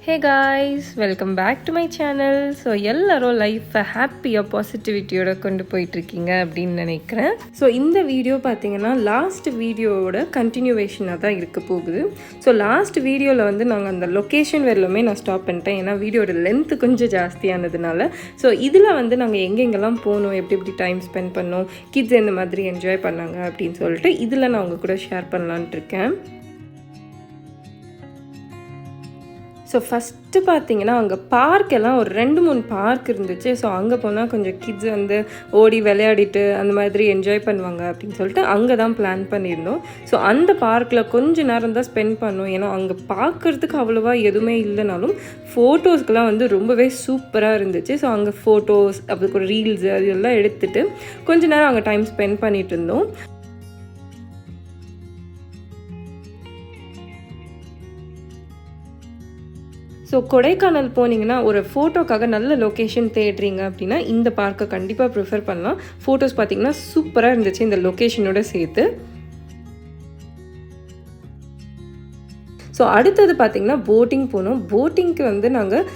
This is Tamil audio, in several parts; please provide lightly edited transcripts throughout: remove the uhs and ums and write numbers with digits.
Hey guys, welcome back to my channel. So எல்லோரும் லைஃப்பை ஹாப்பியாக பாசிட்டிவிட்டியோட கொண்டு போயிட்டுருக்கீங்க அப்படின்னு நினைக்கிறேன். ஸோ இந்த வீடியோ பார்த்தீங்கன்னா லாஸ்ட் வீடியோவோட கண்டினியூவேஷனாக தான் இருக்க போகுது. ஸோ லாஸ்ட் வீடியோவில் வந்து நாங்கள் அந்த லொக்கேஷன் வரலுமே நான் ஸ்டாப் பண்ணிட்டேன், ஏன்னா வீடியோட லென்த்து கொஞ்சம் ஜாஸ்தியானதுனால. ஸோ இதில் வந்து நாங்கள் எங்கெங்கெல்லாம் போனோம், எப்படி எப்படி டைம் ஸ்பெண்ட் பண்ணோம், கிட்ஸ் எந்த மாதிரி என்ஜாய் பண்ணாங்க அப்படின்னு சொல்லிட்டு இதில் நான் உங்கள் கூட ஷேர் பண்ணலான்ட்டு இருக்கேன். ஸோ ஃபஸ்ட்டு பார்த்தீங்கன்னா அங்கே பார்க்கெல்லாம் ஒரு 2-3 பார்க் இருந்துச்சு. ஸோ அங்கே போனால் கொஞ்சம் கிட்ஸ் வந்து ஓடி விளையாடிட்டு அந்த மாதிரி என்ஜாய் பண்ணுவாங்க அப்படின்னு சொல்லிட்டு அங்கே தான் பிளான் பண்ணியிருந்தோம். ஸோ அந்த பார்க்கில் கொஞ்சம் நேரம் தான் ஸ்பெண்ட் பண்ணோம், ஏன்னா அங்கே பார்க்குறதுக்கு அவ்வளோவா எதுவுமே இல்லைனாலும் ஃபோட்டோஸ்க்கெலாம் வந்து ரொம்பவே சூப்பராக இருந்துச்சு. ஸோ அங்கே ஃபோட்டோஸ் அதுக்கு ஒரு ரீல்ஸு அது எல்லாம் எடுத்துகிட்டு கொஞ்ச நேரம் அங்கே டைம் ஸ்பெண்ட் பண்ணிகிட்டு இருந்தோம். ஸோ கொடைக்கானல் போனீங்கன்னா ஒரு ஃபோட்டோக்காக நல்ல லொக்கேஷன் தேடுறீங்க அப்படின்னா இந்த பார்க்கை கண்டிப்பாக ப்ரிஃபர் பண்ணலாம். ஃபோட்டோஸ் பார்த்திங்கன்னா சூப்பராக இருந்துச்சு இந்த லொக்கேஷனோட சேர்த்து. ஸோ அடுத்தது பார்த்திங்கன்னா போட்டிங் போனோம். போட்டிங்க்கு வந்து நாங்கள்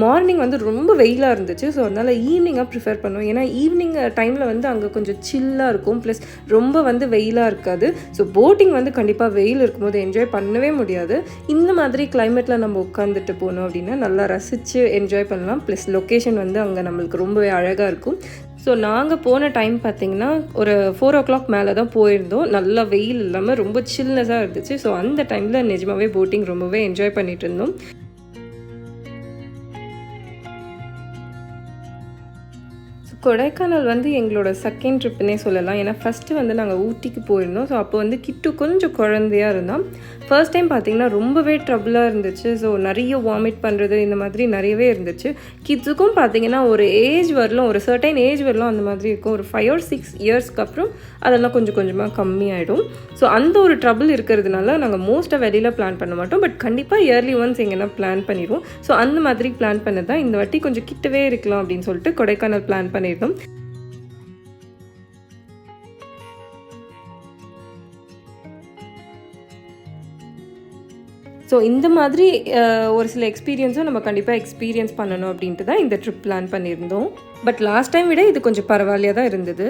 மார்னிங் வந்து ரொம்ப வெயிலாக இருந்துச்சு. ஸோ அதனால் ஈவினிங்காக ப்ரிஃபர் பண்ணோம், ஏன்னா ஈவினிங் டைமில் வந்து அங்கே கொஞ்சம் சில்லாக இருக்கும், ப்ளஸ் ரொம்ப வந்து வெயிலாக இருக்காது. ஸோ போட்டிங் வந்து கண்டிப்பாக வெயில் இருக்கும்போது என்ஜாய் பண்ணவே முடியாது. இந்த மாதிரி கிளைமேட்டில் நம்ம உட்காந்துட்டு போனோம் அப்படின்னா நல்லா ரசித்து என்ஜாய் பண்ணலாம். ப்ளஸ் லொக்கேஷன் வந்து அங்கே நம்மளுக்கு ரொம்பவே அழகாக இருக்கும். ஸோ நாங்கள் போன டைம் பார்த்திங்கன்னா ஒரு 4 o'clock மேலே தான் போயிருந்தோம். நல்லா வெயில் இல்லாமல் ரொம்ப சில்னஸாக இருந்துச்சு. ஸோ அந்த டைமில் நிஜமாகவே போட்டிங் ரொம்பவே என்ஜாய் பண்ணிகிட்டு இருந்தோம். கொடைக்கானல் வந்து எங்களோட செகண்ட் ட்ரிப்புன்னே சொல்லலாம், ஏன்னா ஃபஸ்ட்டு வந்து நாங்கள் ஊட்டிக்கு போயிருந்தோம். ஸோ அப்போ வந்து கிட்டு கொஞ்சம் குழந்தையாக இருந்தான். ஃபர்ஸ்ட் டைம் பார்த்திங்கன்னா ரொம்பவே ட்ரபிளாக இருந்துச்சு. ஸோ நிறைய வாமிட் பண்ணுறது இந்த மாதிரி நிறையவே இருந்துச்சு. கிட்ஸுக்கும் பார்த்திங்கன்னா ஒரு ஏஜ் வரலாம், ஒரு சர்டைன் ஏஜ் வரலாம் அந்த மாதிரி இருக்கும். ஒரு 5 or 6 இயர்ஸ்க்கு அப்புறம் அதெல்லாம் கொஞ்சம் கொஞ்சமாக கம்மியாயிடும். ஸோ அந்த ஒரு ட்ரபிள் இருக்கிறதுனால நாங்கள் மோஸ்ட்டாக வெளியில் பிளான் பண்ண மாட்டோம், பட் கண்டிப்பாக இயர்லி ஒன்ஸ் எங்கன்னா பிளான் பண்ணிடுவோம். ஸோ அந்த மாதிரி பிளான் பண்ணது தான் இந்த வாட்டி கொஞ்சம் கிட்டவே இருக்கலாம் அப்படின்னு சொல்லிட்டு கொடைக்கானல் பிளான் பண்ணியிருந்தோம். ஸோ இந்த மாதிரி ஒரு சில எக்ஸ்பீரியன்ஸும் நம்ம கண்டிப்பாக எக்ஸ்பீரியன்ஸ் பண்ணணும் அப்படின்ட்டு தான் இந்த ட்ரிப் பிளான் பண்ணியிருந்தோம். பட் லாஸ்ட் டைம் விட இது கொஞ்சம் பரவாயில்லையாக தான் இருந்தது.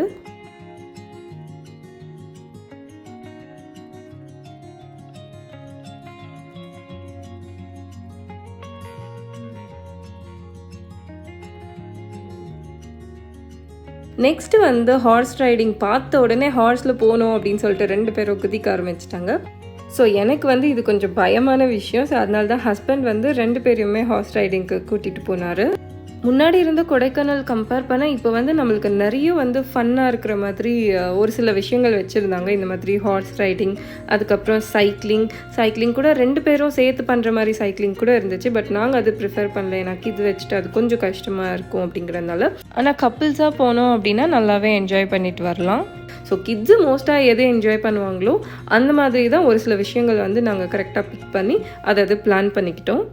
நெக்ஸ்ட்டு வந்து ஹார்ஸ் ரைடிங். பார்த்த உடனே ஹார்ஸில் போகணும் அப்படின்னு சொல்லிட்டு 2 பேரும் குதிக்க ஆரம்பிச்சிட்டாங்க. ஸோ எனக்கு வந்து இது கொஞ்சம் பயமான விஷயம். ஸோ அதனால தான் ஹஸ்பண்ட் வந்து 2 பேரையுமே ஹார்ஸ் ரைடிங்க்கு கூட்டிகிட்டு போனார். முன்னாடி இருந்த கொடைக்கானல் கம்பேர் பண்ண இப்போ வந்து நம்மளுக்கு நிறைய வந்து ஃபன்னாக இருக்கிற மாதிரி ஒரு சில விஷயங்கள் வச்சுருந்தாங்க. இந்த மாதிரி ஹார்ஸ் ரைடிங், அதுக்கப்புறம் சைக்கிளிங் கூட 2 பேரும் சேர்த்து பண்ணுற மாதிரி சைக்கிளிங் கூட இருந்துச்சு. பட் நாங்கள் அது ப்ரிஃபர் பண்ணல, எனக்கு இது வச்சுட்டு அது கொஞ்சம் கஷ்டமாக இருக்கும் அப்படிங்கிறதுனால. ஆனால் கப்புள்ஸாக போனோம் அப்படின்னா நல்லாவே என்ஜாய் பண்ணிட்டு வரலாம். ஸோ கிட்ஸு மோஸ்ட்டாக எதை என்ஜாய் பண்ணுவாங்களோ அந்த மாதிரி தான் ஒரு சில விஷயங்கள் வந்து நாங்கள் கரெக்டாக பிக் பண்ணி அதை பிளான் பண்ணிக்கிட்டோம்.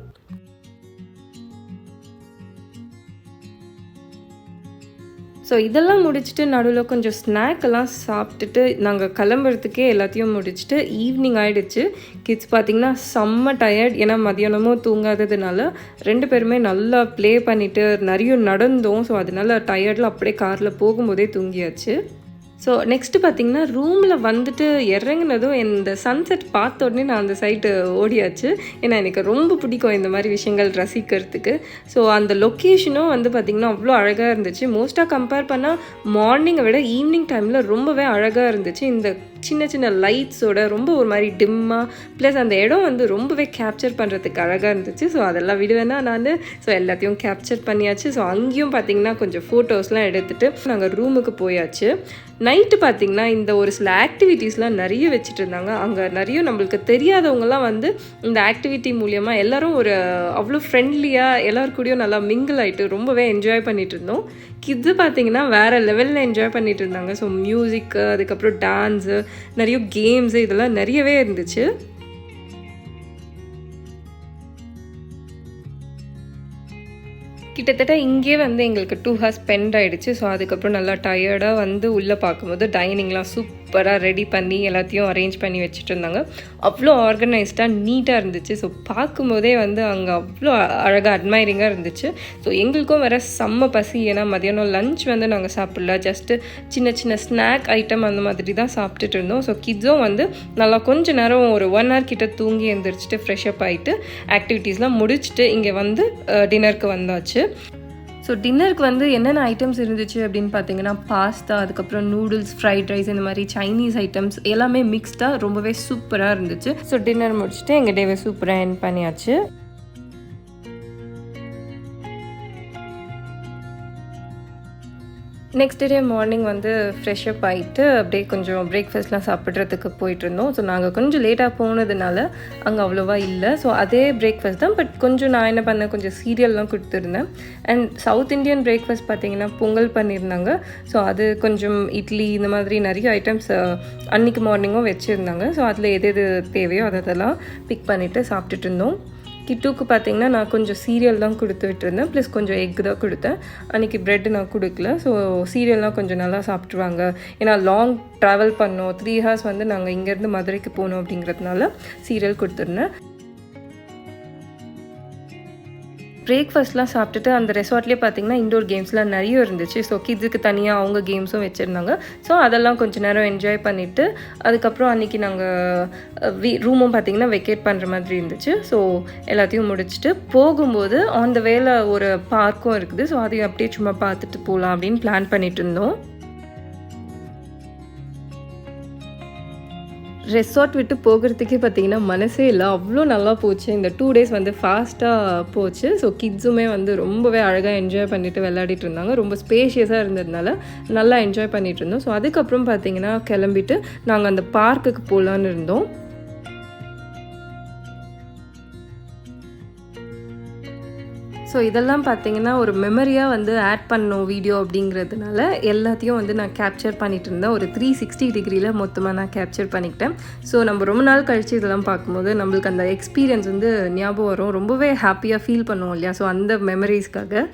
ஸோ இதெல்லாம் முடிச்சுட்டு நடுவில் கொஞ்சம் ஸ்நாக்கெல்லாம் சாப்பிட்டுட்டு நாங்கள் கிளம்புறதுக்கே எல்லாத்தையும் முடிச்சுட்டு ஈவினிங் ஆகிடுச்சு. கிட்ஸ் பார்த்திங்கன்னா செம்ம டயர்ட், ஏன்னா மதியானமும் தூங்காததுனால 2 பேருமே நல்லா ப்ளே பண்ணிவிட்டு நிறைய நடந்தோம். ஸோ அதனால டயர்டில் அப்படியே காரில் போகும்போதே தூங்கியாச்சு. ஸோ நெக்ஸ்ட்டு பார்த்திங்கன்னா ரூமில் வந்துட்டு இறங்குனதும் இந்த சன்செட் பார்த்த உடனே நான் அந்த சைட்டு ஓடியாச்சு, ஏன்னா எனக்கு ரொம்ப பிடிக்கும் இந்த மாதிரி விஷயங்கள் ரசிக்கிறதுக்கு. ஸோ அந்த லொக்கேஷனும் வந்து பார்த்திங்கன்னா அவ்வளோ அழகாக இருந்துச்சு. மோஸ்ட்டாக கம்பேர் பண்ணால் மார்னிங்கை விட ஈவினிங் டைமில் ரொம்பவே அழகாக இருந்துச்சு. இந்த சின்ன சின்ன லைட்ஸோட ரொம்ப ஒரு மாதிரி டிம்மாக, ப்ளஸ் அந்த இடம் வந்து ரொம்பவே கேப்சர் பண்ணுறதுக்கு அழகாக இருந்துச்சு. ஸோ அதெல்லாம் விடுவேன்னா நான் ஸோ எல்லாத்தையும் கேப்சர் பண்ணியாச்சு. ஸோ அங்கேயும் பார்த்திங்கன்னா கொஞ்சம் ஃபோட்டோஸ்லாம் எடுத்துகிட்டு நாங்கள் ரூமுக்கு போயாச்சு. நைட்டு பார்த்திங்கன்னா இந்த ஒரு சில ஆக்டிவிட்டீஸ்லாம் நிறைய வச்சுட்டு இருந்தாங்க. அங்கே நிறைய நம்மளுக்கு தெரியாதவங்கலாம் வந்து இந்த ஆக்டிவிட்டி மூலியமாக எல்லோரும் ஒரு அவ்வளோ ஃப்ரெண்ட்லியாக எல்லோருக்கூடையும் நல்லா மிங்கிள் ஆகிட்டு ரொம்பவே என்ஜாய் பண்ணிகிட்டு இருந்தோம். கிட்ஸு பார்த்திங்கன்னா வேறு லெவலில் என்ஜாய் பண்ணிகிட்டு இருந்தாங்க. ஸோ மியூசிக்கு, அதுக்கப்புறம் டான்ஸு, நிறைய கேம்ஸு, இதெல்லாம் நிறையவே இருந்துச்சு. கிட்டத்தட்ட இங்கே வந்து எங்களுக்கு 2 hours ஸ்பெண்ட் ஆகிடுச்சு. ஸோ அதுக்கப்புறம் நல்லா டயர்டாக வந்து உள்ளே பார்க்கும்போது டைனிங்லாம் சூப்பராக சூப்பராக ரெடி பண்ணி எல்லாத்தையும் அரேஞ்ச் பண்ணி வச்சுட்டு இருந்தாங்க. அவ்வளோ ஆர்கனைஸ்டாக நீட்டாக இருந்துச்சு. ஸோ பார்க்கும்போதே வந்து அங்கே அவ்வளோ அழகாக அட்மைரிங்காக இருந்துச்சு. ஸோ எங்களுக்கும் வேறு செம்ம பசி. ஏன்னா மதியானம் லஞ்ச் வந்து நாங்கள் சாப்பிடல, ஜஸ்ட்டு சின்ன சின்ன ஸ்நாக் ஐட்டம் அந்த மாதிரி தான் சாப்பிட்டுட்டு இருந்தோம். ஸோ கிட்ஸும் வந்து நல்லா கொஞ்சம் நேரம் ஒரு 1 hour கிட்ட தூங்கி எழுந்திரிச்சிட்டு ஃப்ரெஷ்அப் ஆகிட்டு ஆக்டிவிட்டீஸ்லாம் முடிச்சுட்டு இங்கே வந்து டின்னருக்கு வந்தாச்சு. ஸோ டின்னருக்கு வந்து என்னென்ன ஐட்டம்ஸ் இருந்துச்சு அப்படின்னு பார்த்தீங்கன்னா, பாஸ்தா, அதுக்கப்புறம் நூடுல்ஸ், ஃப்ரைட் ரைஸ், இந்த மாதிரி சைனீஸ் ஐட்டம்ஸ் எல்லாமே மிக்ஸ்டாக ரொம்பவே சூப்பராக இருந்துச்சு. ஸோ டின்னர் முடிச்சுட்டு எங்கள் டேவை சூப்பராக எண்ட் பண்ணியாச்சு. நெக்ஸ்ட் டே மார்னிங் வந்து ஃப்ரெஷ்அப் ஆகிட்டு அப்படியே கொஞ்சம் பிரேக்ஃபாஸ்ட்லாம் சாப்பிட்றதுக்கு போயிட்டுருந்தோம். ஸோ நாங்கள் கொஞ்சம் லேட்டாக போனதுனால அங்கே அவ்வளோவா இல்லை. ஸோ அதே பிரேக்ஃபாஸ்ட் தான், பட் கொஞ்சம் நான் என்ன பண்ணேன், கொஞ்சம் சீரியல்லாம் கொடுத்துருந்தேன். அண்ட் சவுத் இண்டியன் பிரேக்ஃபாஸ்ட் பார்த்திங்கன்னா பொங்கல் பண்ணியிருந்தாங்க. ஸோ அது கொஞ்சம் இட்லி இந்த மாதிரி நிறைய ஐட்டம்ஸ் அன்றைக்கி மார்னிங்கும் வச்சுருந்தாங்க. ஸோ அதில் எது எது தேவையோ அதெல்லாம் பிக் பண்ணிவிட்டு சாப்பிட்டுட்டு இருந்தோம். கிட்டுக்கு பார்த்திங்கன்னா நான் கொஞ்சம் சீரியல் தான் கொடுத்து விட்டுருந்தேன், ப்ளஸ் கொஞ்சம் எக் தான் கொடுத்தேன். அன்றைக்கி ப்ரெட்டு நான் கொடுக்கல. ஸோ சீரியல்லாம் கொஞ்சம் நல்லா சாப்பிட்ருவாங்க. ஏன்னா லாங் ட்ராவல் பண்ணோம், 3 hours வந்து நாங்கள் இங்கேருந்து மதுரைக்கு போகணும் அப்படிங்கிறதுனால சீரியல் கொடுத்துருந்தேன். பிரேக்ஃபாஸ்ட்லாம் சாப்பிட்டுட்டு அந்த ரெசார்ட்லேயே பார்த்திங்கன்னா இன்டோர் கேம்ஸ்லாம் நிறைய இருந்துச்சு. ஸோ கிட்ஸுக்கு தனியாக அவங்க கேம்ஸும் வச்சுருந்தாங்க. ஸோ அதெல்லாம் கொஞ்சம் நேரம் என்ஜாய் பண்ணிவிட்டு அதுக்கப்புறம் அன்றைக்கி நாங்கள் ரூமும் பார்த்திங்கன்னா வெக்கேட் பண்ணுற மாதிரி இருந்துச்சு. ஸோ எல்லாத்தையும் முடிச்சுட்டு போகும்போது ஆன் த வேல ஒரு பார்க்கும் இருக்குது. ஸோ அதையும் அப்படியே சும்மா பார்த்துட்டு போகலாம் அப்படின்னு பிளான் பண்ணிட்டு இருந்தோம். ரெசார்ட் விட்டு போகிறதுக்கே பார்த்திங்கன்னா மனசே இல்லை, அவ்வளோ நல்லா போச்சு. இந்த 2 days வந்து ஃபாஸ்ட்டாக போச்சு. ஸோ கிட்ஸுமே வந்து ரொம்பவே அழகாக என்ஜாய் பண்ணிவிட்டு விளையாடிட்டு இருந்தாங்க. ரொம்ப ஸ்பேஷியஸாக இருந்ததுனால நல்லா என்ஜாய் பண்ணிகிட்டு இருந்தோம். ஸோ அதுக்கப்புறம் பார்த்திங்கன்னா கிளம்பிட்டு நாங்கள் அந்த பார்க்குக்கு போகலான்னு இருந்தோம். ஸோ இதெல்லாம் பார்த்திங்கன்னா ஒரு மெமரியாக வந்து ஆட் பண்ணோம் வீடியோ அப்படிங்கிறதுனால எல்லாத்தையும் வந்து நான் கேப்சர் பண்ணிகிட்டு இருந்தேன். ஒரு 360 degreeல மொத்தமாக நான் கேப்சர் பண்ணிக்கிட்டேன். ஸோ நம்ம ரொம்ப நாள் கழித்து இதெல்லாம் பார்க்கும்போது நம்மளுக்கு அந்த எக்ஸ்பீரியன்ஸ் வந்து ஞாபகம் வரும். ரொம்பவே ஹாப்பியாக ஃபீல் பண்ணுவோம் இல்லையா? ஸோ அந்த மெமரிஸ்க்காக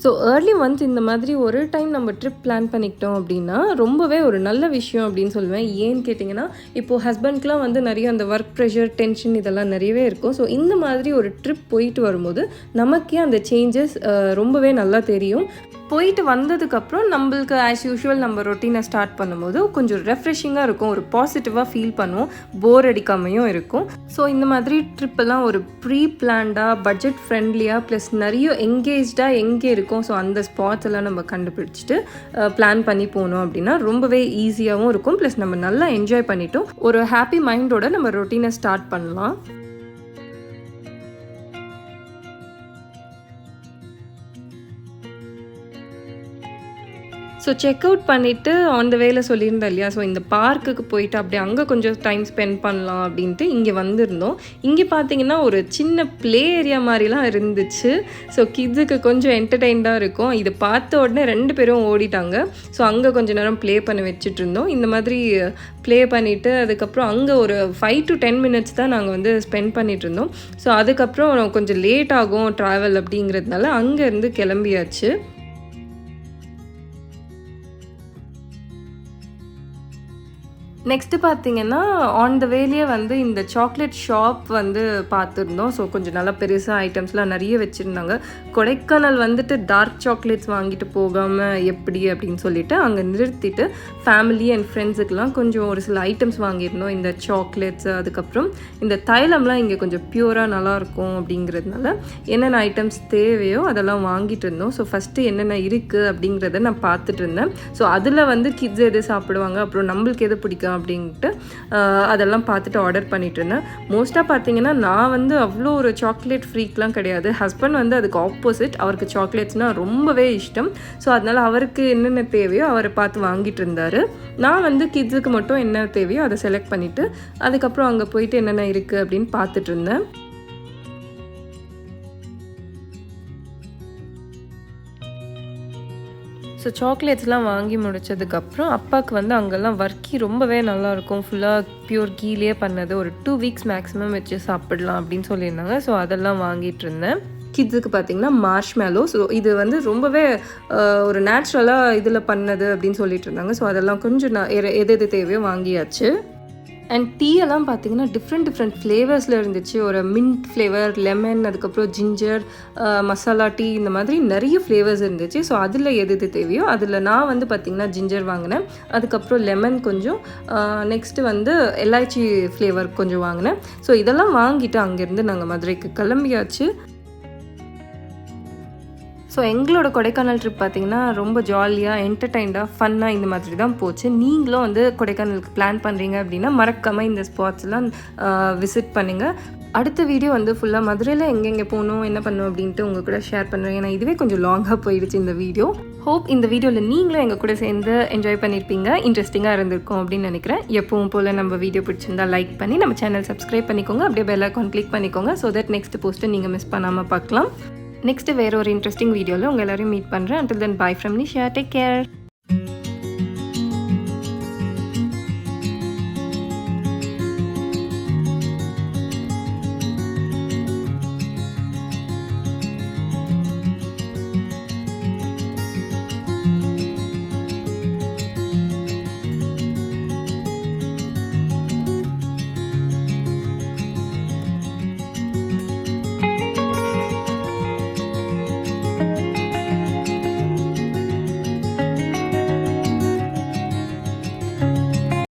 ஸோ ஏர்லி மந்த் இந்த மாதிரி ஒரு டைம் நம்ம ட்ரிப் பிளான் பண்ணிக்கிட்டோம் அப்படின்னா ரொம்பவே ஒரு நல்ல விஷயம் அப்படின்னு சொல்லுவேன். ஏன்னு கேட்டிங்கன்னா, இப்போது ஹஸ்பண்ட்க்குலாம் வந்து நிறைய அந்த ஒர்க் ப்ரெஷர், டென்ஷன் இதெல்லாம் நிறையவே இருக்கும். ஸோ இந்த மாதிரி ஒரு ட்ரிப் போயிட்டு வரும்போது நமக்கே அந்த சேஞ்சஸ் ரொம்பவே நல்லா தெரியும். போயிட்டு வந்ததுக்கப்புறம் நம்மளுக்கு ஆஸ் யூஷுவல் நம்ம ரொட்டீனை ஸ்டார்ட் பண்ணும்போது கொஞ்சம் ரெஃப்ரெஷிங்காக இருக்கும், ஒரு பாசிட்டிவாக ஃபீல் பண்ணுவோம், போர் அடிக்காமையும் இருக்கும். ஸோ இந்த மாதிரி ட்ரிப்பெல்லாம் ஒரு ப்ரீ பிளான்டாக, பட்ஜெட் ஃப்ரெண்ட்லியாக, ப்ளஸ் நிறைய எங்கேஜ்டாக எங்கே இருக்கும், ஸோ அந்த ஸ்பாட்ஸ் எல்லாம் நம்ம கண்டுபிடிச்சிட்டு பிளான் பண்ணி போனோம் அப்படின்னா ரொம்பவே ஈஸியாகவும் இருக்கும். ப்ளஸ் நம்ம நல்லா என்ஜாய் பண்ணிட்டோம், ஒரு ஹாப்பி மைண்டோட நம்ம ரொட்டீனை ஸ்டார்ட் பண்ணலாம். ஸோ செக் அவுட் பண்ணிவிட்டு ஆன் த வேல சொல்லியிருந்தேன் இல்லையா? ஸோ இந்த பார்க்குக்கு போயிட்டு அப்படியே அங்கே கொஞ்சம் டைம் ஸ்பெண்ட் பண்ணலாம் அப்படின்ட்டு இங்கே வந்திருந்தோம். இங்கே பார்த்தீங்கன்னா ஒரு சின்ன ப்ளே ஏரியா மாதிரிலாம் இருந்துச்சு. ஸோ கிட்ஸுக்கு கொஞ்சம் என்டர்டெயின்டாக இருக்கும். இதை பார்த்த உடனே 2 பேரும் ஓடிட்டாங்க. ஸோ அங்கே கொஞ்சம் நேரம் ப்ளே பண்ண வச்சுட்டு இருந்தோம். இந்த மாதிரி ப்ளே பண்ணிவிட்டு அதுக்கப்புறம் அங்கே ஒரு 5 to 10 minutes தான் நாங்கள் வந்து ஸ்பெண்ட் பண்ணிகிட்டு இருந்தோம். ஸோ அதுக்கப்புறம் கொஞ்சம் லேட் ஆகும் ட்ராவல் அப்படிங்கிறதுனால அங்கேருந்து கிளம்பியாச்சு. நெக்ஸ்ட்டு பார்த்தீங்கன்னா ஆன் த வேலையே வந்து இந்த சாக்லேட் ஷாப் வந்து பார்த்துருந்தோம். ஸோ கொஞ்சம் நல்லா பெருசாக ஐட்டம்ஸ்லாம் நிறைய வச்சுருந்தாங்க. கொடைக்கானல் வந்துட்டு டார்க் சாக்லேட்ஸ் வாங்கிட்டு போகாமல் எப்படி அப்படின்னு சொல்லிட்டு அங்கே நிறுத்திட்டு ஃபேமிலி அண்ட் ஃப்ரெண்ட்ஸுக்கெலாம் கொஞ்சம் ஒரு சில ஐட்டம்ஸ் வாங்கியிருந்தோம். இந்த சாக்லேட்ஸு, அதுக்கப்புறம் இந்த தைலம்லாம் இங்கே கொஞ்சம் ப்யூராக நல்லாயிருக்கும் அப்படிங்கிறதுனால என்னென்ன ஐட்டம்ஸ் தேவையோ அதெல்லாம் வாங்கிட்டு இருந்தோம். ஸோ ஃபஸ்ட்டு என்னென்ன இருக்குது அப்படிங்கிறத நான் பார்த்துட்டு இருந்தேன். ஸோ அதில் வந்து கிட்ஸ் எது சாப்பிடுவாங்க, அப்புறம் நம்மளுக்கு எது பிடிக்கும் அப்படின்ட்டு அதெல்லாம் பார்த்துட்டு ஆர்டர் பண்ணிட்டு இருந்தேன். மோஸ்ட்டாக பார்த்தீங்கன்னா நான் வந்து அவ்வளோ ஒரு சாக்லேட் ஃப்ரீக்லாம் கிடையாது. ஹஸ்பண்ட் வந்து அதுக்கு ஆப்போசிட், அவருக்கு சாக்லேட்ஸ்னால் ரொம்பவே இஷ்டம். ஸோ அதனால் அவருக்கு என்னென்ன தேவையோ அவரை பார்த்து வாங்கிட்டு இருந்தார். நான் வந்து கிட்ஸுக்கு மட்டும் என்ன தேவையோ அதை செலக்ட் பண்ணிவிட்டு அதுக்கப்புறம் அங்கே போயிட்டு என்னென்ன இருக்குது அப்படின்னு பார்த்துட்டு இருந்தேன். ஸோ சாக்லேட்ஸ்லாம் வாங்கி முடித்ததுக்கப்புறம் அப்பாவுக்கு வந்து அங்கெல்லாம் வர்க்கி ரொம்பவே நல்லாயிருக்கும், ஃபுல்லாக ப்யூர் கீழே பண்ணது, ஒரு 2 weeks மேக்ஸிமம் வச்சு சாப்பிடலாம் அப்படின்னு சொல்லியிருந்தாங்க. ஸோ அதெல்லாம் வாங்கிட்டு இருந்தேன். கிட்ஸுக்கு பார்த்திங்கன்னா மார்ஷ்மேலோ. ஸோ இது வந்து ரொம்பவே ஒரு நேச்சுரலாக இதில் பண்ணது அப்படின்னு சொல்லிட்டு இருந்தாங்க. ஸோ அதெல்லாம் கொஞ்சம் எது தேவையோ வாங்கியாச்சு. அண்ட் டீ எல்லாம் பார்த்தீங்கன்னா டிஃப்ரெண்ட் ஃப்ளேவர்ஸில் இருந்துச்சு. ஒரு மின்ட் ஃப்ளேவர், லெமன், அதுக்கப்புறம் ஜிஞ்சர், மசாலா டீ, இந்த மாதிரி நிறைய ஃப்ளேவர்ஸ் இருந்துச்சு. ஸோ அதில் எது தேவையோ அதில் நான் வந்து பார்த்திங்கன்னா ஜிஞ்சர் வாங்கினேன். அதுக்கப்புறம் லெமன் கொஞ்சம், நெக்ஸ்ட்டு வந்து எலாய்ச்சி ஃப்ளேவர் கொஞ்சம் வாங்கினேன். ஸோ இதெல்லாம் வாங்கிட்டு அங்கேருந்து நாங்கள் மதுரைக்கு கிளம்பியாச்சு. ஸோ எங்களோட கொடைக்கானல் ட்ரிப் பார்த்திங்கன்னா ரொம்ப ஜாலியாக, என்டர்டைன்டாக, ஃபன்னாக இந்த மாதிரி தான் போச்சு. நீங்களும் வந்து கொடைக்கானலுக்கு பிளான் பண்ணுறீங்க அப்படின்னா மறக்காமல் இந்த ஸ்பாட்ஸ்லாம் விசிட் பண்ணுங்கள். அடுத்த வீடியோ வந்து ஃபுல்லாக மதுரையில் எங்கெங்கே போகணும், என்ன பண்ணணும் அப்படின்ட்டு உங்கள் கூட ஷேர் பண்ணுறேன். ஏன்னா இதுவே கொஞ்சம் லாங்காக போயிடுச்சு இந்த வீடியோ. ஹோப் இந்த வீடியோவில் நீங்களும் எங்கள் கூட சேர்ந்து என்ஜாய் பண்ணியிருப்பீங்க, இன்ட்ரெஸ்டிங்காக இருந்திருக்கும் அப்படின்னு நினைக்கிறேன். எப்பவும் போல் நம்ம வீடியோ பிடிச்சிருந்தா லைக் பண்ணி நம்ம சேனல் சப்ஸ்கிரைப் பண்ணிக்கோங்க. அப்படியே பெல் ஐகான் கிளிக் பண்ணிக்கோங்க. ஸோ தட் நெக்ஸ்ட் போஸ்ட்டை நீங்கள் மிஸ் பண்ணாமல் பார்க்கலாம். நெக்ஸ்ட்டு வேறு ஒரு இன்ட்ரெஸ்டிங் வீடியோவில் உங்கள் எல்லோரையும் மீட் பண்ணுறேன். Until then, bye from Nisha. Take care.